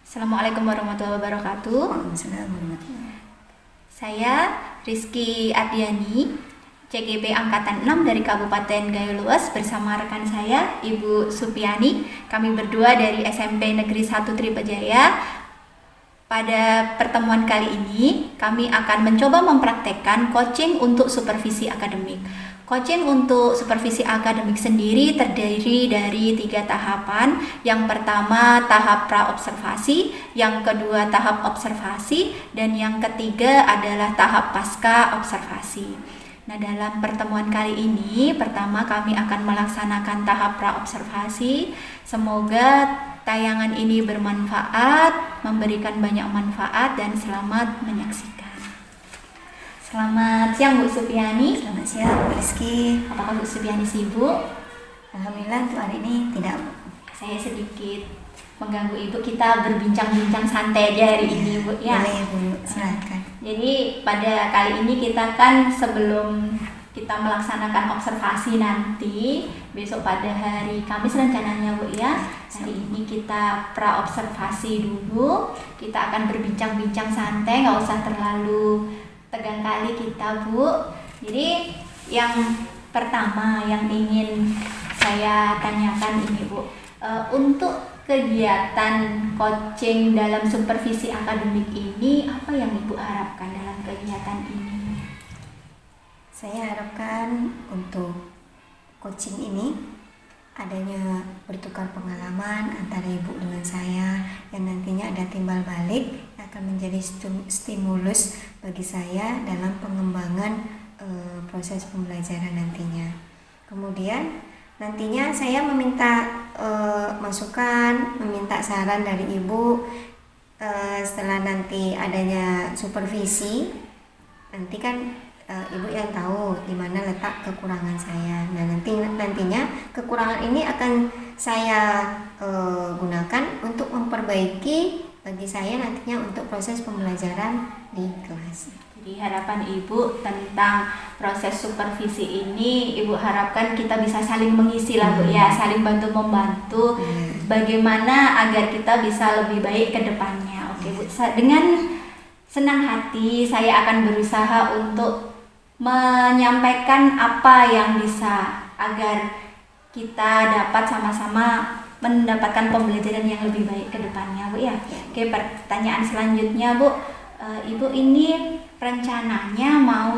Assalamualaikum warahmatullahi wabarakatuh. Waalaikumsalam warahmatullahi. Saya Rizky Ardiani, CGP Angkatan 6 dari Kabupaten Gayo Luas bersama rekan saya Ibu Supiani. Kami berdua dari SMP Negeri 1 Tripejaya. Pada pertemuan kali ini, kami akan mencoba mempraktekkan coaching untuk supervisi akademik. Coaching untuk supervisi akademik sendiri terdiri dari 3 tahapan. Yang pertama tahap pra-observasi, yang kedua tahap observasi, dan yang ketiga adalah tahap pasca observasi. Nah, dalam pertemuan kali ini, pertama kami akan melaksanakan tahap pra-observasi. Semoga tayangan ini bermanfaat, memberikan banyak manfaat, dan selamat menyaksikan. Selamat siang Bu Supiani. Selamat siang, Rizky. Apakah Bu Supiani sibuk? Alhamdulillah untuk hari ini tidak. Saya sedikit mengganggu Ibu, kita berbincang-bincang santai aja hari ini Bu ya. Boleh Bu, silakan. Jadi pada kali ini kita kan sebelum kita melaksanakan observasi nanti besok pada hari Kamis rencananya Bu ya. Hari ini kita pra-observasi dulu. Kita akan berbincang-bincang santai, nggak usah terlalu tegang kali kita Bu. Jadi yang pertama yang ingin saya tanyakan ini Bu, untuk kegiatan coaching dalam supervisi akademik ini, apa yang Ibu harapkan dalam kegiatan ini? Saya harapkan untuk coaching ini adanya bertukar pengalaman antara Ibu dengan saya, yang nantinya ada timbal balik yang akan menjadi stimulus bagi saya dalam pengembangan proses pembelajaran nantinya. Kemudian nantinya saya meminta masukan, meminta saran dari Ibu setelah nanti adanya supervisi. Nanti kan Ibu yang tahu di mana letak kekurangan saya. Nah, nantinya kekurangan ini akan saya gunakan untuk memperbaiki bagi saya nantinya untuk proses pembelajaran di kelas. Jadi harapan Ibu tentang proses supervisi ini, Ibu harapkan kita bisa saling mengisi lah Bu ya, saling bantu-membantu bagaimana agar kita bisa lebih baik ke depannya. Oke Bu, dengan senang hati saya akan berusaha untuk menyampaikan apa yang bisa agar kita dapat sama-sama mendapatkan pembelajaran yang lebih baik ke depannya Bu ya. Oke, pertanyaan selanjutnya Bu, Ibu ini rencananya mau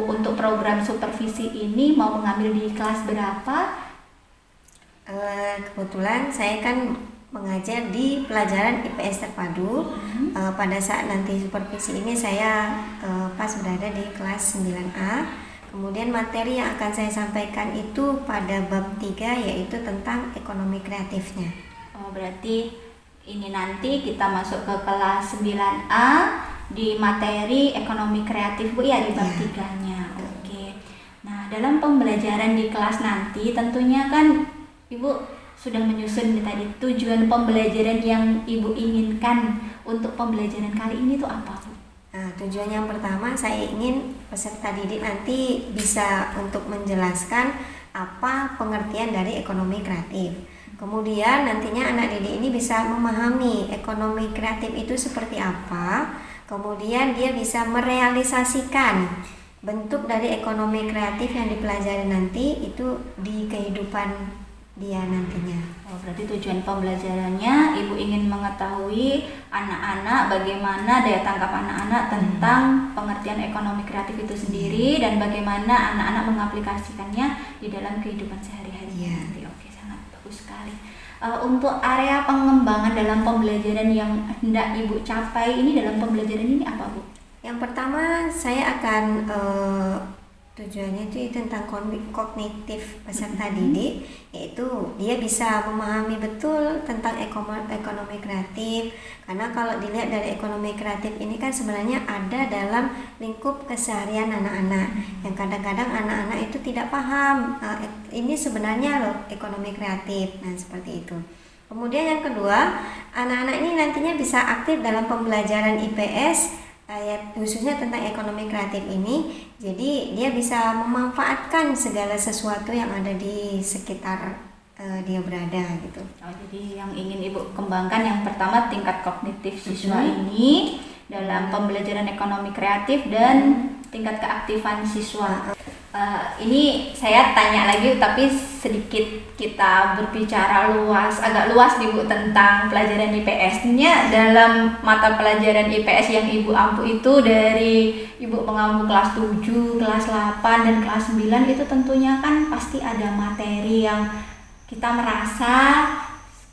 untuk program supervisi ini mau mengambil di kelas berapa? Kebetulan saya kan mengajar di pelajaran IPS terpadu. Pada saat nanti supervisi ini saya pas berada di kelas 9A. Kemudian materi yang akan saya sampaikan itu pada bab 3, yaitu tentang ekonomi kreatifnya. Oh, berarti ini nanti kita masuk ke kelas 9A di materi ekonomi kreatif Bu ya, di bab 3-nya. Oke. Nah, dalam pembelajaran di kelas nanti tentunya kan Ibu sudah menyusun tadi tujuan pembelajaran yang Ibu inginkan untuk pembelajaran kali ini tuh apa Bu? Nah, tujuan yang pertama saya ingin peserta didik nanti bisa untuk menjelaskan apa pengertian dari ekonomi kreatif. Kemudian nantinya anak didik ini bisa memahami ekonomi kreatif itu seperti apa. Kemudian dia bisa merealisasikan bentuk dari ekonomi kreatif yang dipelajari nanti itu di kehidupan dia nantinya. Oh, berarti tujuan pembelajarannya Ibu ingin mengetahui anak-anak bagaimana daya tangkap anak-anak tentang pengertian ekonomi kreatif itu sendiri dan bagaimana anak-anak mengaplikasikannya di dalam kehidupan sehari-hari nanti. Oke, sangat bagus sekali. Untuk area pengembangan dalam pembelajaran yang hendak Ibu capai ini dalam pembelajaran ini apa Bu? Yang pertama saya akan tujuannya itu tentang kognitif peserta didik, yaitu dia bisa memahami betul tentang ekonomi kreatif. Karena kalau dilihat dari ekonomi kreatif ini kan sebenarnya ada dalam lingkup keseharian anak-anak, yang kadang-kadang anak-anak itu tidak paham ini sebenarnya loh ekonomi kreatif. Nah, seperti itu. Kemudian yang kedua, anak-anak ini nantinya bisa aktif dalam pembelajaran IPS khususnya tentang ekonomi kreatif ini. Jadi dia bisa memanfaatkan segala sesuatu yang ada di sekitar dia berada gitu. Oh, jadi yang ingin Ibu kembangkan yang pertama tingkat kognitif siswa ini dalam pembelajaran ekonomi kreatif dan tingkat keaktifan siswa. Ini saya tanya lagi tapi sedikit kita berbicara agak luas nih Bu tentang pelajaran IPS-nya. Dalam mata pelajaran IPS yang Ibu ampu itu dari Ibu mengampu kelas 7, kelas 8 dan kelas 9 itu tentunya kan pasti ada materi yang kita merasa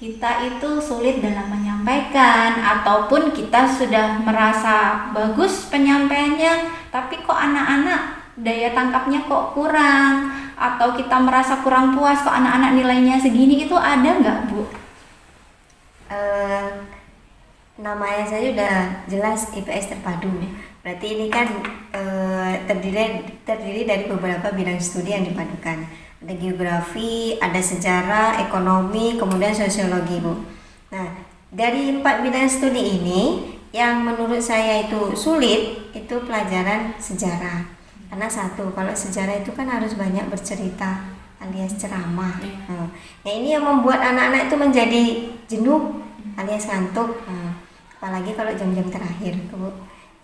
kita itu sulit dalam menyampaikan ataupun kita sudah merasa bagus penyampaiannya tapi kok anak-anak daya tangkapnya kok kurang atau kita merasa kurang puas kok anak-anak nilainya segini, itu ada nggak Bu? Namanya saja udah jelas IPS terpadu. Berarti ini kan terdiri dari beberapa bidang studi yang dipadukan. Ada geografi, ada sejarah, ekonomi, kemudian sosiologi Bu. Nah, dari 4 bidang studi ini yang menurut saya itu sulit itu pelajaran sejarah. Karena satu, kalau sejarah itu kan harus banyak bercerita alias ceramah. Nah, ini yang membuat anak-anak itu menjadi jenuh alias ngantuk. Apalagi kalau jam-jam terakhir.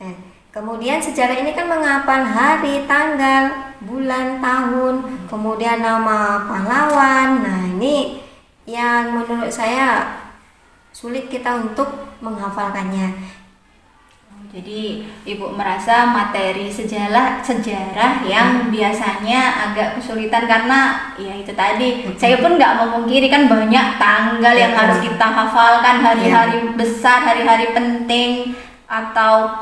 Nah, kemudian sejarah ini kan menghafal hari, tanggal, bulan, tahun, kemudian nama pahlawan. Nah, ini yang menurut saya sulit kita untuk menghafalkannya. Jadi Ibu merasa materi sejarah yang biasanya agak kesulitan karena ya itu tadi. Saya pun nggak memungkiri kan banyak tanggal yang harus kita hafalkan, hari-hari besar, hari-hari penting atau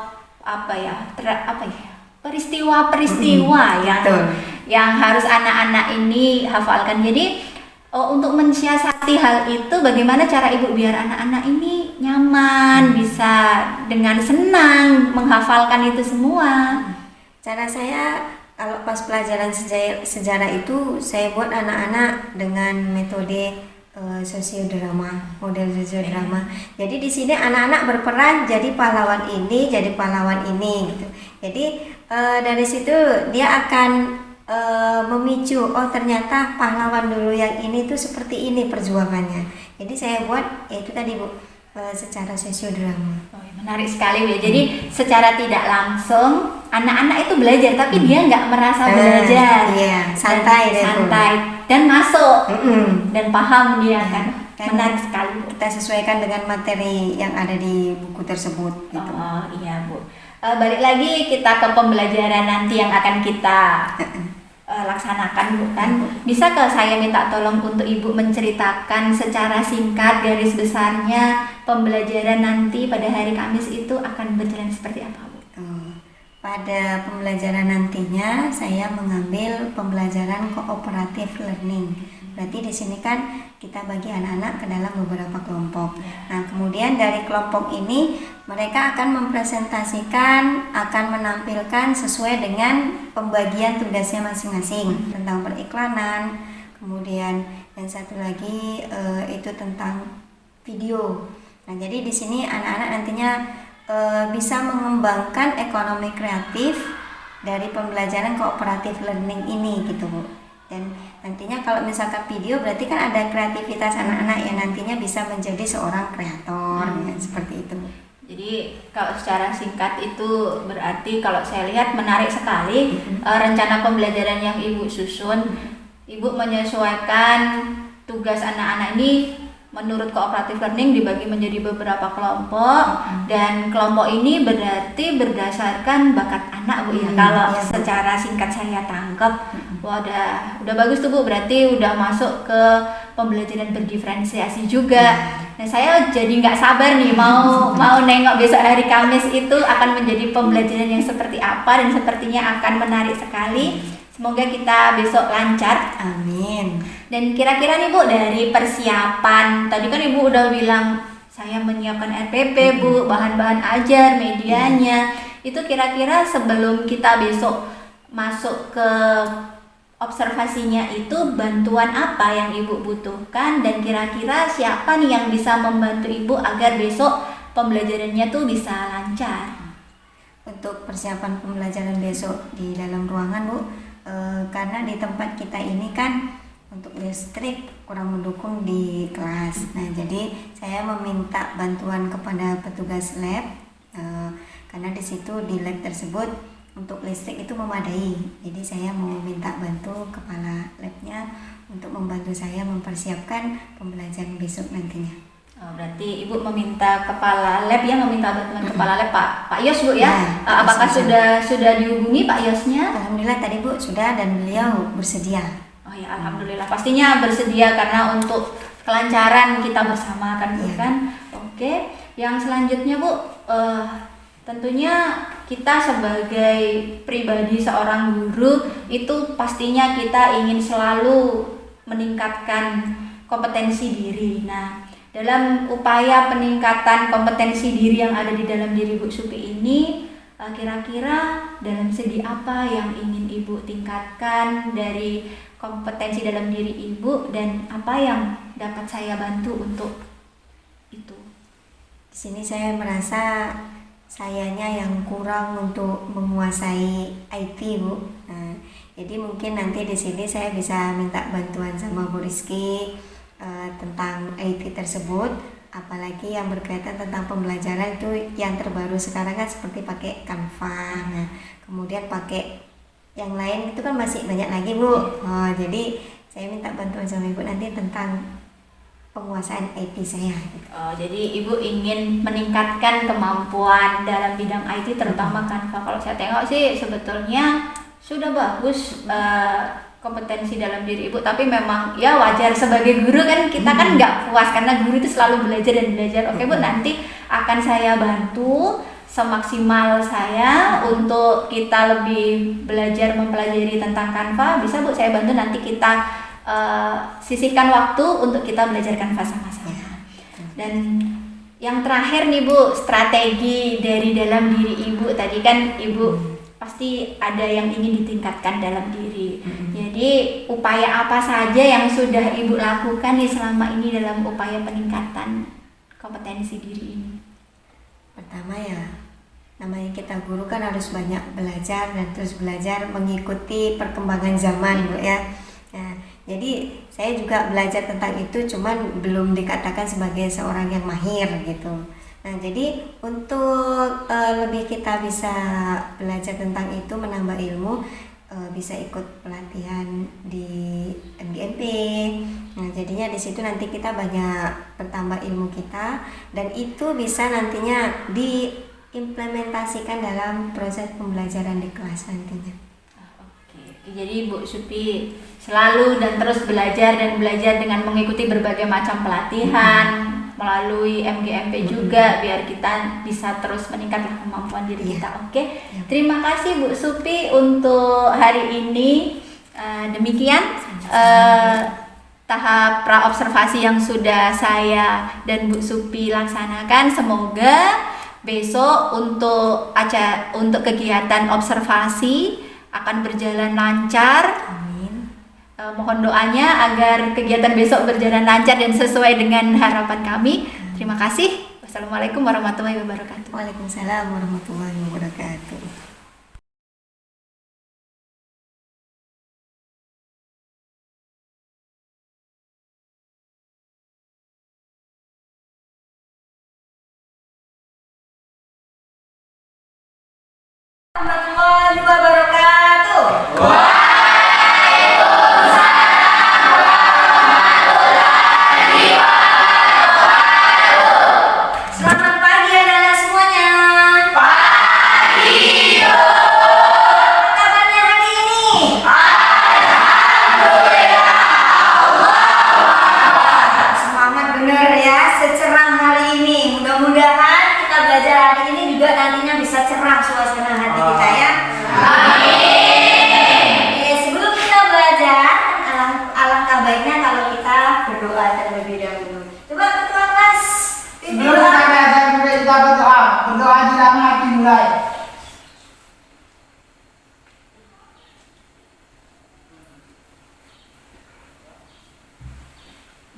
peristiwa-peristiwa yang harus anak-anak ini hafalkan. Jadi untuk mensiasati hal itu, bagaimana cara Ibu biar anak-anak ini nyaman, bisa dengan senang menghafalkan itu semua? Cara saya kalau pas pelajaran sejarah itu saya buat anak-anak dengan metode sosiodrama, model sosiodrama. Jadi di sini anak-anak berperan jadi pahlawan ini, jadi pahlawan ini gitu. Jadi dari situ dia akan memicu, oh ternyata pahlawan dulu yang ini tuh seperti ini perjuangannya. Jadi saya buat itu tadi Bu, secara sosiodrama. Menarik sekali Bu. Jadi secara tidak langsung anak-anak itu belajar tapi dia nggak merasa belajar. Iya, santai dan masuk dan paham dia kan. Menarik sekali Bu. Kita sesuaikan dengan materi yang ada di buku tersebut gitu. Oh iya Bu. Balik lagi kita ke pembelajaran nanti yang akan kita laksanakan Bu kan. Bisa ke saya minta tolong untuk Ibu menceritakan secara singkat garis besarnya pembelajaran nanti pada hari Kamis itu akan berjalan seperti apa Bu? Pada pembelajaran nantinya saya mengambil pembelajaran cooperative learning. Berarti di sini kan kita bagi anak-anak ke dalam beberapa kelompok. Nah, kemudian dari kelompok ini mereka akan mempresentasikan, akan menampilkan sesuai dengan pembagian tugasnya masing-masing tentang periklanan. Kemudian yang satu lagi itu tentang video. Nah, jadi di sini anak-anak nantinya bisa mengembangkan ekonomi kreatif dari pembelajaran cooperative learning ini gitu Bu. Dan nantinya kalau misalkan video berarti kan ada kreativitas anak-anak yang nantinya bisa menjadi seorang kreator ya, seperti itu. Jadi kalau secara singkat itu berarti kalau saya lihat menarik sekali rencana pembelajaran yang Ibu susun. Ibu menyesuaikan tugas anak-anak ini menurut cooperative learning dibagi menjadi beberapa kelompok dan kelompok ini berarti berdasarkan bakat anak Bu ya. Kalau secara singkat saya tangkap, wah udah bagus tuh Bu, berarti udah masuk ke pembelajaran berdiferensiasi juga. Nah saya jadi nggak sabar nih mau nengok besok hari Kamis itu akan menjadi pembelajaran yang seperti apa dan sepertinya akan menarik sekali. Semoga kita besok lancar. Amin. Dan kira-kira nih Bu, dari persiapan, tadi kan Ibu udah bilang saya menyiapkan RPP Bu, bahan-bahan ajar, medianya. Itu kira-kira sebelum kita besok masuk ke observasinya itu bantuan apa yang Ibu butuhkan dan kira-kira siapa nih yang bisa membantu Ibu agar besok pembelajarannya tuh bisa lancar? Untuk persiapan pembelajaran besok di dalam ruangan Bu, karena di tempat kita ini kan untuk listrik kurang mendukung di kelas. Nah, jadi saya meminta bantuan kepada petugas lab karena di situ di lab tersebut untuk listrik itu memadai. Jadi saya mau minta bantu kepala labnya untuk membantu saya mempersiapkan pembelajaran besok nantinya. Oh, berarti Ibu meminta kepala lab ya, meminta bantuan kepala lab Pak Yos Bu ya. Apakah sudah dihubungi Pak Yosnya? Alhamdulillah tadi Bu sudah, dan beliau bersedia. Oh ya, alhamdulillah, pastinya bersedia karena untuk kelancaran kita bersama kan Bu kan. Oke, yang selanjutnya Bu, tentunya kita sebagai pribadi seorang guru itu pastinya kita ingin selalu meningkatkan kompetensi diri. Nah, dalam upaya peningkatan kompetensi diri yang ada di dalam diri Bu Supi ini, kira-kira dalam segi apa yang ingin Ibu tingkatkan dari kompetensi dalam diri Ibu, dan apa yang dapat saya bantu untuk itu? Di sini saya merasa sayanya yang kurang untuk menguasai IT Bu. Nah, jadi mungkin nanti di sini saya bisa minta bantuan sama Bu Rizky tentang IT tersebut, apalagi yang berkaitan tentang pembelajaran itu yang terbaru sekarang kan seperti pakai Canva. Nah, kemudian pakai yang lain itu kan masih banyak lagi Bu. Jadi saya minta bantuan sama Ibu nanti tentang penguasaan IT saya. Jadi Ibu ingin meningkatkan kemampuan dalam bidang IT terutama Canva. Kalau saya tengok sih sebetulnya sudah bagus kompetensi dalam diri Ibu, tapi memang ya wajar sebagai guru kan kita kan nggak puas karena guru itu selalu belajar dan belajar. Oke Bu, nanti akan saya bantu semaksimal saya untuk kita lebih belajar mempelajari tentang Canva. Bisa Bu saya bantu, nanti kita sisihkan waktu untuk kita belajar Canva sama-sama. Dan yang terakhir nih Bu, strategi dari dalam diri Ibu. Tadi kan Ibu pasti ada yang ingin ditingkatkan dalam diri. Jadi upaya apa saja yang sudah Ibu lakukan nih selama ini dalam upaya peningkatan kompetensi diri ini? Pertama ya, namanya kita guru kan harus banyak belajar dan terus belajar mengikuti perkembangan zaman Bu ya. Nah, jadi saya juga belajar tentang itu, cuman belum dikatakan sebagai seorang yang mahir gitu. Nah, jadi untuk lebih kita bisa belajar tentang itu, menambah ilmu, bisa ikut pelatihan di MGMP. Nah, jadinya di situ nanti kita banyak bertambah ilmu kita, dan itu bisa nantinya diimplementasikan dalam proses pembelajaran di kelas nantinya. Oke, jadi Bu Supi selalu dan terus belajar dengan mengikuti berbagai macam pelatihan melalui MGMP juga, biar kita bisa terus meningkatkan kemampuan diri kita. Oke. Terima kasih Bu Supi untuk hari ini. Demikian tahap praobservasi yang sudah saya dan Bu Supi laksanakan. Semoga besok untuk kegiatan observasi akan berjalan lancar. Mohon doanya agar kegiatan besok berjalan lancar dan sesuai dengan harapan kami. Terima kasih. Wassalamualaikum warahmatullahi wabarakatuh. Waalaikumsalam warahmatullahi wabarakatuh. Warahmatullahi wabarakatuh.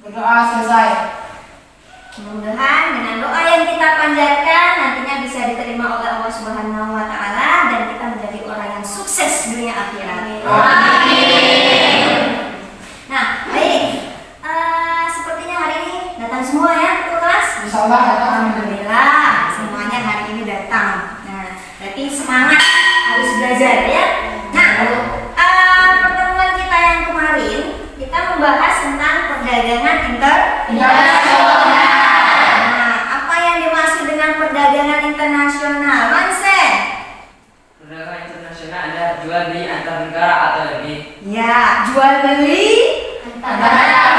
Berdoa selesai. Mudah-mudahan dengan doa yang kita panjatkan nantinya bisa diterima oleh Allah Subhanahu wa taala dan kita menjadi orang yang sukses dunia akhirat. Amin. Nah, datang semua ya ke kelas? Insya Allah datang. Alhamdulillah, semuanya hari ini datang. Nah, berarti semangat harus belajar ya. Nah, pertemuan kita yang kemarin kita membahas tentang perdagangan internasional. Nah, apa yang dimaksud dengan perdagangan internasional, Manse? Perdagangan internasional ada jual beli antar negara atau lebih. Ya, jual beli antara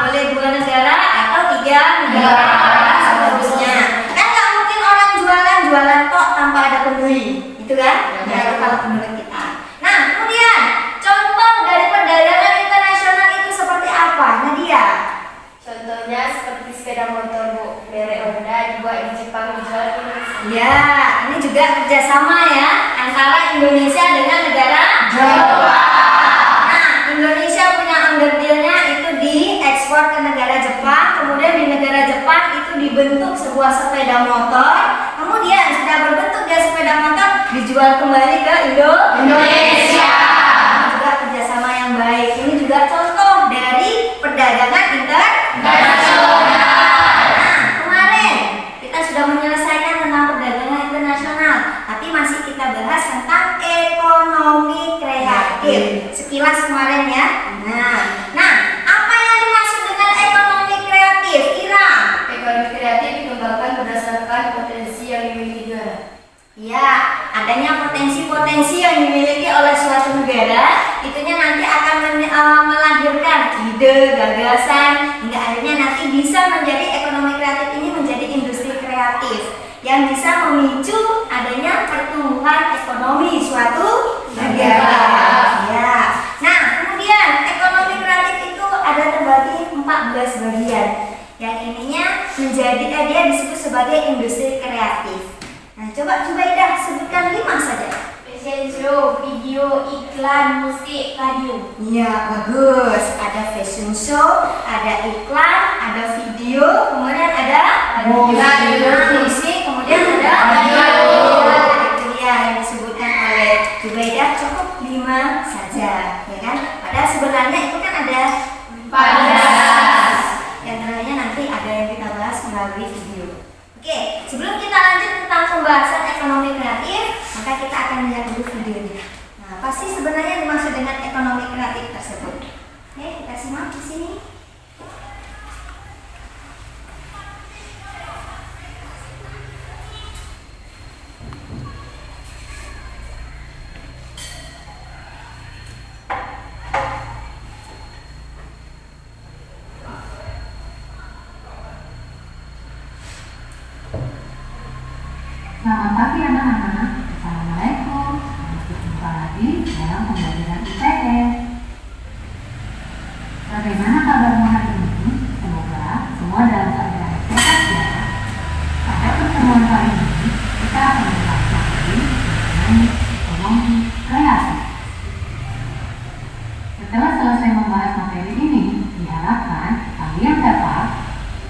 boleh 2 negara atau 3 negara seterusnya. Kan nggak mungkin orang jualan tok tanpa ada pembeli, gitu kan? Ya, itu kalau menurut kita. Nah, kemudian contoh dari perdagangan internasional itu seperti apa, Nadia? Contohnya seperti sepeda motor Bu, merek Honda dibuat di Jepang dijual di Indonesia. Ya, ini juga kerjasama ya antara Indonesia dengan negara Jepang. Nah, Indonesia punya under deal-nya itu diekspor ke negara Jepang, kemudian di negara Jepang itu dibentuk sebuah sepeda motor, kemudian sudah berbentuk dia sepeda motor dijual kembali ke Indonesia. Ini juga kerjasama yang baik. Ini juga contoh dari perdagangan internasional. Nah, kemarin kita sudah menyelesaikan tentang perdagangan internasional, tapi masih kita bahas tentang ekonomi kreatif. Sekilas kemarin ya. Nah, apa yang dimaksud dengan ekonomi kreatif, Ira? Ekonomi kreatif dikembangkan berdasarkan potensi yang dimiliki negara. Ya, adanya potensi-potensi yang dimiliki oleh suatu negara, itunya nanti akan melahirkan ide, gagasan, hingga akhirnya nanti bisa menjadi ekonomi kreatif ini menjadi industri kreatif yang bisa memicu adanya pertumbuhan ekonomi suatu negara. Ya. Nah, kemudian ekonomi kreatif itu ada terbagi 14 bagian. Yang ininya menjadi dia disebut sebagai industri kreatif. Nah, coba Ida sebutkan 5 saja. Fashion show, video, iklan, musik, radio. Iya, bagus. Ada fashion show, ada iklan, ada video, kemudian ada musik, kemudian ada radio. Itu dia yang disebutkan oleh Zubaida, cukup 5 saja, ya kan? Padahal sebenarnya itu kan ada 14. Yang terakhirnya nanti ada yang kita bahas melalui video. Oke, sebelum kita lanjut tentang pembahasan ekonomi kreatif, maka kita akan lihat dulu videonya. Nah, apa sih sebenarnya yang dimaksud dengan ekonomi kreatif tersebut? Oke, kita simak di sini. Selamat pagi anak-anak. Assalamualaikum. Selamat berjumpa lagi dalam pembelajaran IPS. Bagaimana kabarmu hari ini? Semoga semua dalam keadaan sehat ya. Pada pertemuan kali ini kita akan membahas lagi mengenai ekonomi kreatif. Setelah selesai membahas materi ini, diharapkan kalian dapat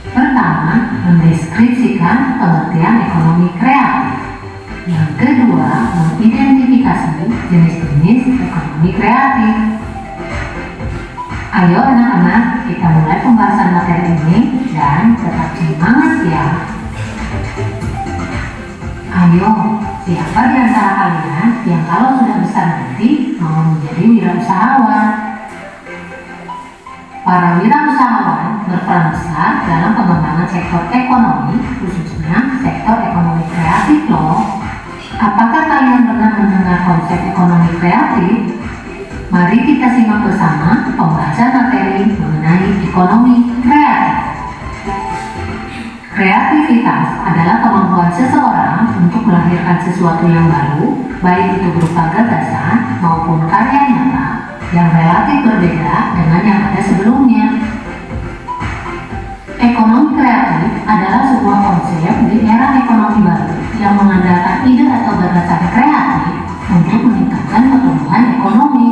pertama, mendeskripsikan pengertian ekonomi kreatif. Yang kedua, mengidentifikasi jenis-jenis ekonomi kreatif. Ayo anak-anak, kita mulai pembahasan materi ini dan tetap semangat ya. Ayo, siapa di antara kalian yang kalau sudah besar nanti mau menjadi wirausahawan? Para wirausahawan berperan besar dalam pengembangan sektor ekonomi, khususnya sektor ekonomi kreatif loh. Apakah kalian pernah mendengar konsep ekonomi kreatif? Mari kita simak bersama pembahasan materi mengenai ekonomi kreatif. Kreativitas adalah kemampuan seseorang untuk melahirkan sesuatu yang baru, baik itu berupa gagasan maupun karya nyata yang relatif berbeda dengan yang ada sebelumnya. Ekonomi kreatif adalah sebuah konsep di era ekonomi baru yang mengandalkan ide atau gagasan kreatif untuk meningkatkan pertumbuhan ekonomi.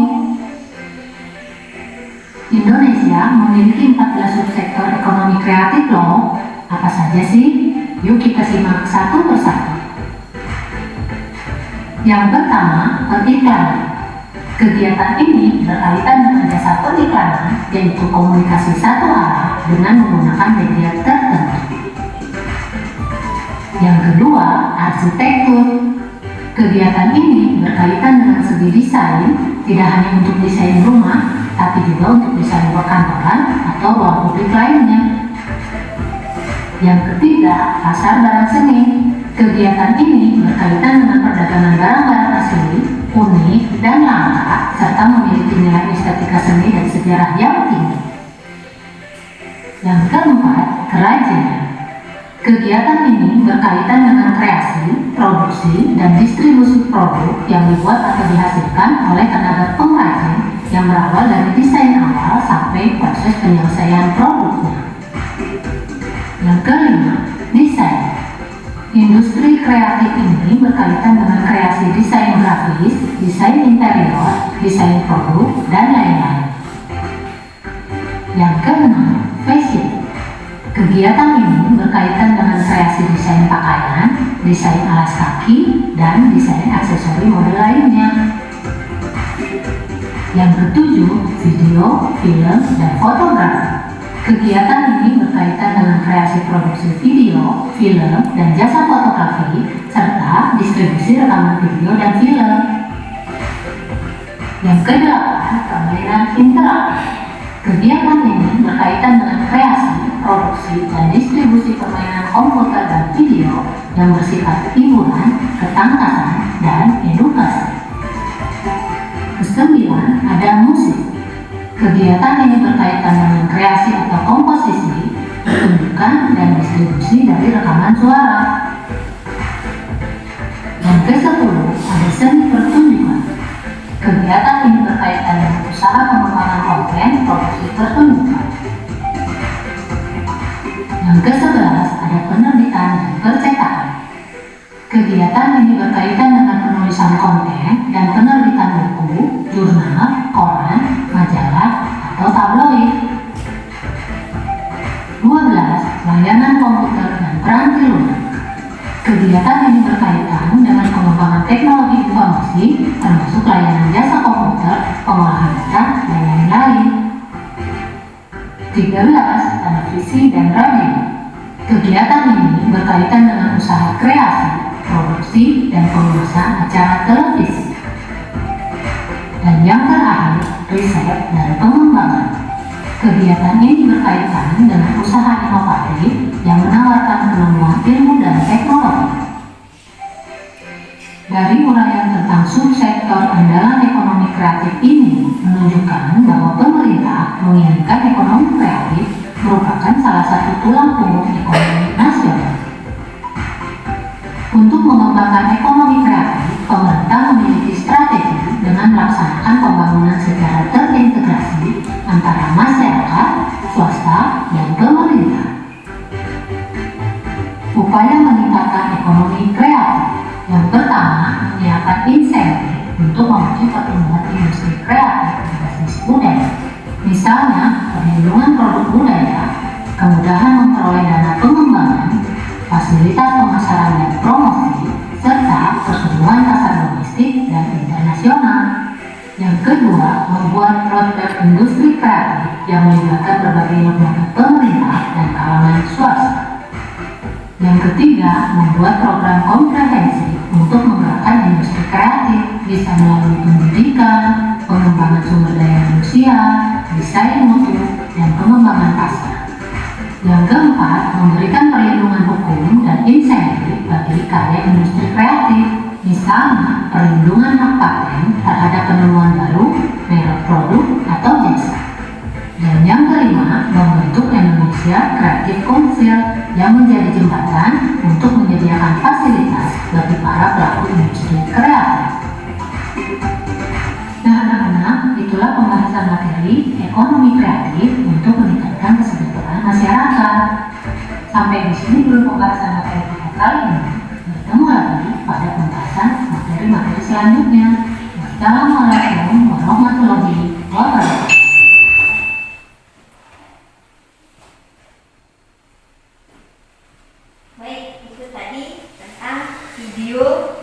Indonesia memiliki 14 subsektor ekonomi kreatif loh. Apa saja sih? Yuk kita simak satu persatu. Yang pertama, periklanan. Kegiatan ini berkaitan dengan jasa periklanan, yaitu komunikasi satu arah dengan menggunakan media tertentu. Yang kedua, arsitektur. Kegiatan ini berkaitan dengan segi desain, tidak hanya untuk desain rumah, tapi juga untuk desain perkantoran atau ruang publik lainnya. Yang ketiga, pasar barang seni. Kegiatan ini berkaitan dengan perdagangan barang-barang asli, unik, dan langka, serta memiliki nilai estetika seni dan sejarah yang tinggi. Yang keempat, kerajinan. Kegiatan ini berkaitan dengan kreasi, produksi, dan distribusi produk yang dibuat atau dihasilkan oleh tenaga pengrajin yang berawal dari desain awal sampai proses penyelesaian produknya. Yang kelima, desain. Industri kreatif ini berkaitan dengan kreasi desain grafis, desain interior, desain produk, dan lain-lain. Yang keenam, fashion. Kegiatan ini berkaitan dengan kreasi desain pakaian, desain alas kaki, dan desain aksesori model lainnya. Yang ketujuh, video, film, dan fotografi. Kegiatan ini berkaitan dengan kreasi produksi video, film, dan jasa fotografi, serta distribusi rekaman video dan film. Yang kedelapan, permainan interaktif. Kegiatan ini berkaitan dengan kreasi, produksi, dan distribusi permainan komputer dan video yang bersifat hiburan, ketangkasan, dan edukasi. Kesembilan, ada musik. Kegiatan ini berkaitan dengan kreasi atau komposisi, pertunjukan, dan distribusi dari rekaman suara. Yang ke-10, ada seni pertunjukan. Kegiatan ini berkaitan dengan usaha pengembangan konten produksi pertunjukan. Yang ke-11, ada penerbitan dan percetakan. Kegiatan ini berkaitan dengan penulisan konten dan penerbitan buku, jurnal, koran, majalah, atau tabloid. 12. Layanan komputer dan peranti lunak. Kegiatan ini berkaitan dengan pengembangan teknologi informasi, termasuk layanan jasa komputer, pengolahan data, dan lain-lain. 13. Televisi dan radio. Kegiatan ini berkaitan dengan usaha kreasi, produksi, dan pengemasan acara televisi. Dan yang terakhir, riset dan pengembangan. Kegiatan ini berkaitan dengan usaha inovatif yang menawarkan penemuan ilmu dan teknologi. Dari uraian tentang subsektor andalan ekonomi kreatif ini menunjukkan bahwa pemerintah menginginkan ekonomi kreatif merupakan salah satu tulang punggung ekonomi nasional. Untuk mengembangkan ekonomi kreatif, pemerintah memiliki strategi dengan melaksanakan pembangunan secara terintegrasi antara masyarakat, swasta, dan pemerintah. Upaya meningkatkan ekonomi kreatif. Yang pertama, menyiapkan insentif untuk memacu pertumbuhan industri kreatif berbasis budaya. Misalnya, perlindungan produk budaya, kemudahan memperoleh dana pengembangan, fasilitas pemasaran dan promosi, serta pertumbuhan pasar domestik dan internasional. Yang kedua, membuat roadmap industri kreatif yang melibatkan berbagai lembaga pemerintah dan kalangan swasta. Yang ketiga, membuat program komprehensif untuk menggerakkan industri kreatif, bisa melalui pendidikan, pengembangan sumber daya manusia, desain mutu, dan pengembangan pasar. Yang keempat, memberikan perlindungan hukum dan insentif bagi karya industri kreatif, misalnya perlindungan hak paten terhadap penemuan baru, merek produk, atau jasa. Dan yang kelima, membentuk Indonesia Creative Council yang menjadi jembatan untuk menyediakan fasilitas bagi para pelaku industri kreatif. Nah anak-anak, itulah pembahasan materi ekonomi kreatif untuk meningkatkan kesejahteraan masyarakat. Sampai di sini dulu pembahasan materi kita kali ini. Bertemu lagi pada pembahasan materi-materi selanjutnya. Wassalamualaikum warahmatullahi wabarakatuh. Baik, itu tadi tentang video 14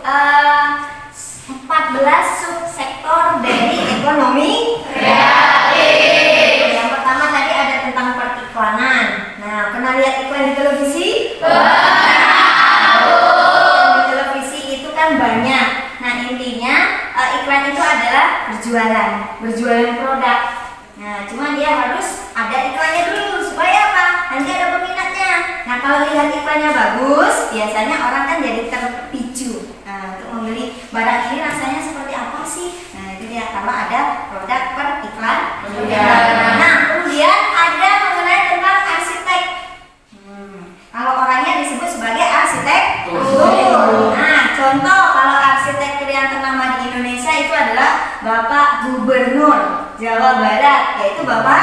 subsektor dari ekonomi kreatif. Yang pertama tadi ada tentang periklanan. kalau lihat iklannya bagus, biasanya orang kan jadi terpicu untuk membeli barang ini. Rasanya seperti apa sih? Nah, itu dia kalau ada produk per iklan. Nah, kemudian ada mengenai tentang arsitek. Kalau orangnya disebut sebagai arsitektur. Nah, contoh kalau arsitektur yang ternama di Indonesia itu adalah Bapak Gubernur Jawa Barat, yaitu Bapak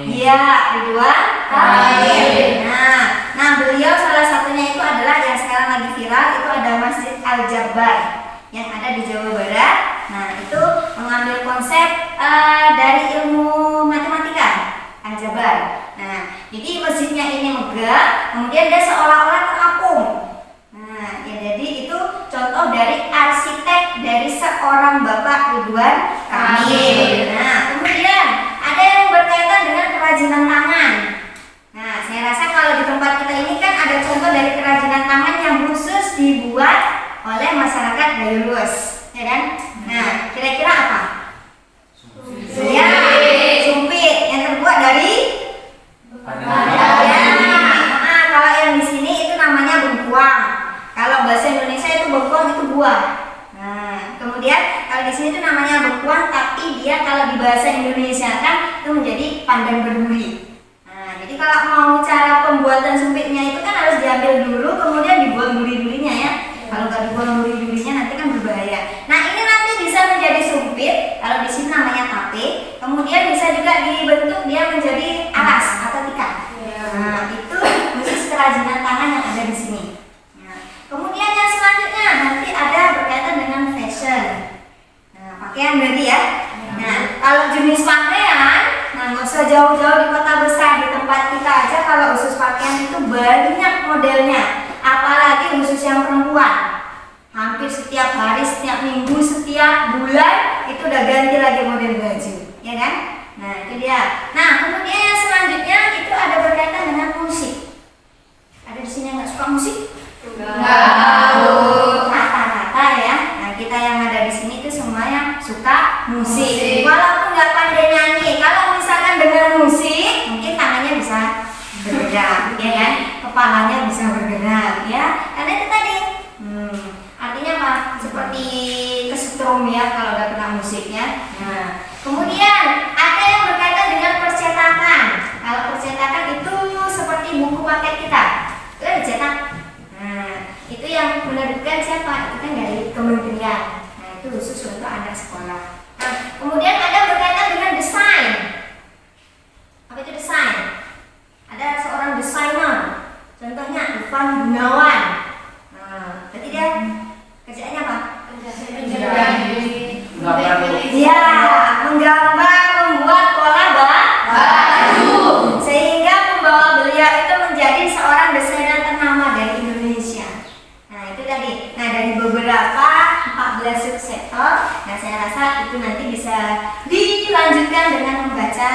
Ridwan Kamil. Nah, beliau salah satunya itu adalah yang sekarang lagi viral, itu ada Masjid Al-Jabar yang ada di Jawa Barat. Nah, itu mengambil konsep dari ilmu matematika, Al-Jabar. Nah, jadi masjidnya ini megah, kemudian dia seolah-olah terapung. Nah, ya jadi itu contoh dari arsitek dari seorang Bapak Ridwan Kamil. Nah, kemudian ada yang berkaitan dengan kerajinan tangan. Nah, saya rasa kalau di tempat kita ini kan ada contoh dari kerajinan tangan yang khusus dibuat oleh masyarakat Gayo Lues, ya kan? Nah, kira-kira apa? Ya, sumpit yang terbuat dari kalau yang di sini itu namanya bengkuang. Kalau bahasa Indonesia itu bengkuang itu buah. Nah, kemudian kalau di sini itu namanya bengkuang, tapi dia kalau di bahasa Indonesia kan itu menjadi pandan berduri. Nah, jadi kalau mau cara pembuatan sumpitnya itu kan harus diambil dulu, kemudian dibuang duri-durinya ya. Kalau nggak dibuang duri-durinya nanti kan berbahaya. Nah, ini nanti bisa menjadi sumpit. Kalau di sini namanya tape. Kemudian bisa juga dibentuk dia menjadi alas atau tikar. Nah, itu khusus kerajinan tangan yang ada di sini. Nah, kemudian yang selanjutnya nanti ada berkaitan dengan fashion. Nah, pakaian berarti ya. Nah, kalau jenis pakaian, nah nggak usah jauh-jauh di kota besar, di tempat kita aja kalau khusus pakaian itu banyak modelnya. Apalagi khusus yang perempuan. Hampir setiap hari, setiap minggu, setiap bulan itu udah ganti lagi model baju, ya kan? Nah, itu dia. Nah, kemudian yang selanjutnya itu ada berkaitan dengan musik. Ada di sini yang nggak suka musik? Enggak. Rata-rata ya. Nah, kita yang ada di sini itu semuanya suka musik. Walaupun nggak pandai nyanyi, kalau misalkan dengan musik, mungkin tangannya bisa bergerak, ya kan? Kepalanya bisa bergerak, ya. Karena itu tadi. Artinya apa? Seperti kesetrum ya kalau udah kena musiknya. Nah, kemudian ada yang berkaitan dengan percetakan. Kalau percetakan itu seperti buku paket kita, itu kan dicetak. Nah, itu yang menerbitkan siapa? Itu kan dari kementerian. Nah, itu khusus untuk anak sekolah. Nah, kemudian ada berkaitan dengan desain. Apa itu desain? Ada seorang desainer. Contohnya Ivan Gunawan. Nah, berarti dia kerjaannya apa? Iya, menggambar, membuat pola baju, sehingga membawa beliau itu menjadi seorang desainer ternama dari Indonesia. Nah, itu tadi. Nah, dari beberapa 14 subsektor, nah saya rasa itu nanti bisa dilanjutkan dengan membaca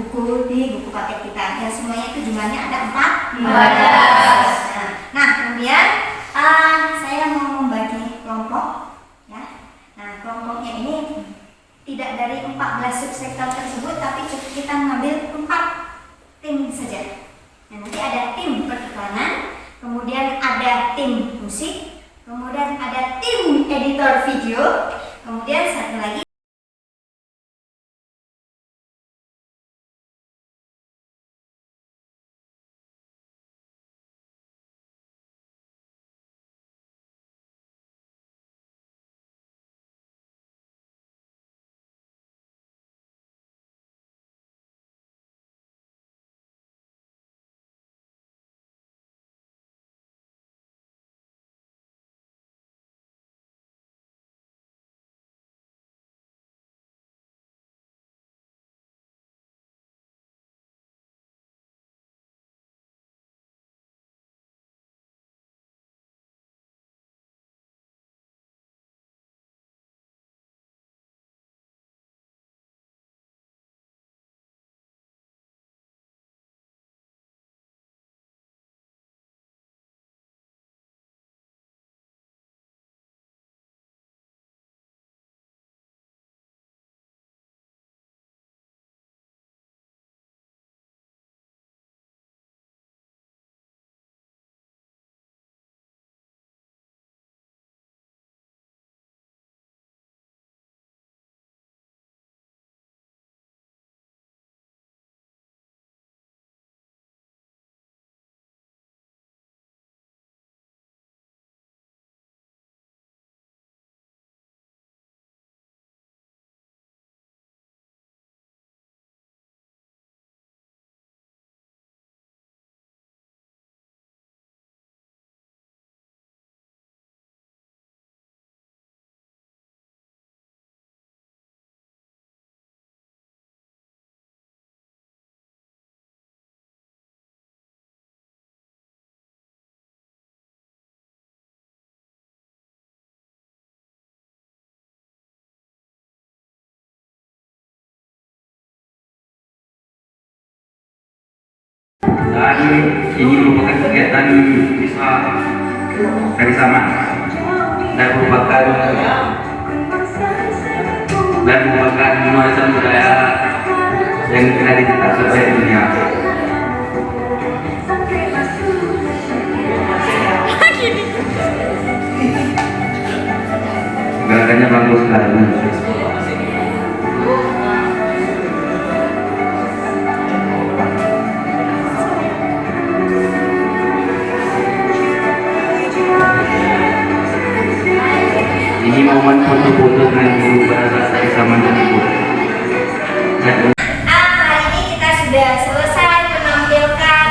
buku di buku paket kita. Ya, semuanya itu jumlahnya ada 14. Nah, kemudian saya mau membagi kelompok ya. Nah, kelompoknya ini tidak dari 14 subsektor tersebut, tapi kita mengambil 4 tim saja. Nah, nanti ada tim periklanan, kemudian ada tim musik, kemudian ada tim editor video, kemudian satu lagi dan ini merupakan kegiatan siswa dari Saman dan merupakan warisan budaya yang telah ditetapkan oleh dunia. Gerakannya bagus sekali. Ini momen foto-foto dengan guru bahasa dari Saman tersebut. Hari ini kita sudah selesai menampilkan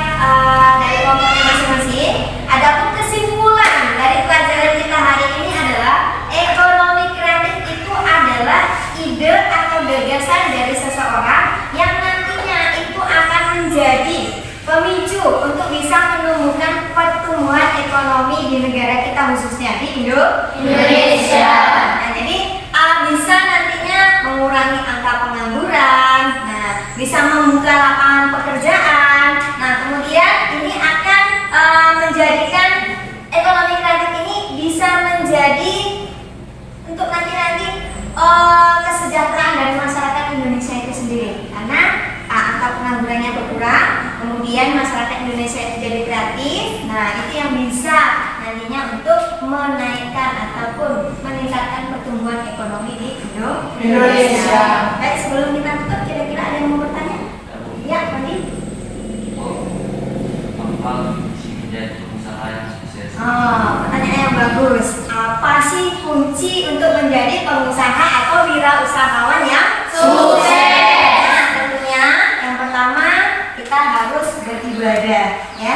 dari komponen masing-masing. Adapun kesimpulan dari pelajaran kita hari ini adalah ekonomi kreatif itu adalah ide atau gagasan dari seseorang yang nantinya itu akan menjadi pemicu untuk bisa menumbuhkan pertumbuhan ekonomi di negara kita, khususnya di Indonesia. Nah, jadi bisa nantinya mengurangi angka pengangguran, bisa membuka lapangan pekerjaan. Nah, kemudian ini akan menjadikan ekonomi kreatif ini bisa menjadi untuk nanti kesejahteraan dari masyarakat Indonesia itu sendiri, karena angka penganggurannya berkurang, kemudian masyarakat Indonesia itu jadi kreatif. Nah, itu yang bisa nantinya untuk menaikkan ataupun meningkatkan pertumbuhan ekonomi di Indonesia. Baik, sebelum kita tutup, kira-kira ada yang mau bertanya? Ya, Pandi. Apa kunci menjadi pengusaha yang sukses? Pertanyaan yang bagus. Apa sih kunci untuk menjadi pengusaha atau wirausahawan yang sukses? Nah, tentunya yang pertama kita harus beribadah, ya.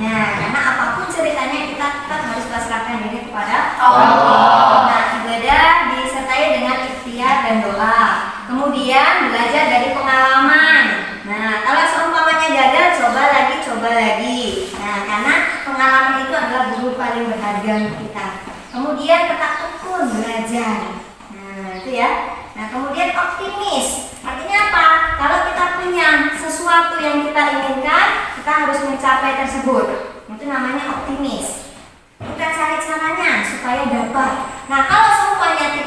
Nah, karena apapun ceritanya kita tetap harus pasrahkan diri kepada Allah. Nah, ibadah disertai dengan ikhtiar dan doa. Kemudian belajar dari pengalaman. Nah, kalau seumpamanya gagal, coba lagi. Nah, karena pengalaman itu adalah guru paling berharga untuk kita. Kemudian tetap tekun belajar. Nah, itu ya. Nah, kemudian optimis. Artinya apa? Kalau kita punya sesuatu yang kita inginkan, kita harus mencapai tersebut. Itu namanya optimis. Kita cari caranya supaya dapat. Nah, kalau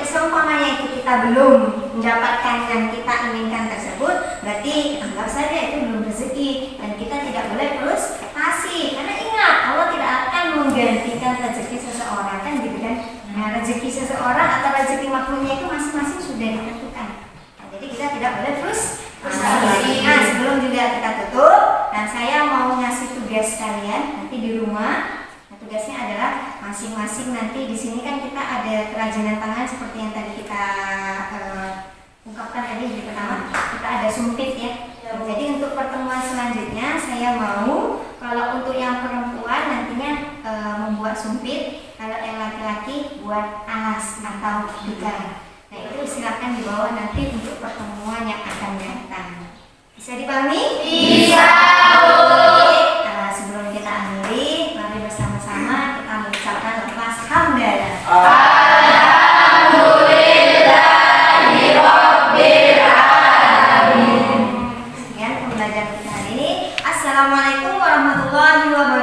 seumpamanya itu kita belum mendapatkan yang kita inginkan tersebut, berarti anggap saja itu belum rezeki dan kita tidak boleh frustasi. Karena ingat, Allah tidak akan menggantikan rezeki seseorang, kan gitu kan? Nah, rezeki seseorang atau rezeki makhluknya itu masing-masing sudah ditentukan. Nah, jadi kita tidak boleh frustasi. Nah, sebelum juga kita tutup, dan saya mau ngasih tugas kalian nanti di rumah. Tugasnya adalah masing-masing nanti di sini kan kita ada kerajinan tangan seperti yang tadi kita ungkapkan tadi di pertama, kita ada sumpit ya. Jadi untuk pertemuan selanjutnya saya mau kalau untuk yang perempuan nantinya membuat sumpit, kalau yang laki-laki buat alas atau tikar. Nah, itu silakan dibawa nanti untuk pertemuan yang akan datang. Bisa dipahami? Bisa. Sebelum kita akhiri, mari bersama-sama kita mengucapkan lafaz hamdalah. Alhamdulillahirabbil alamin. Sekian pembelajaran kita hari ini. Assalamualaikum warahmatullahi wabarakatuh.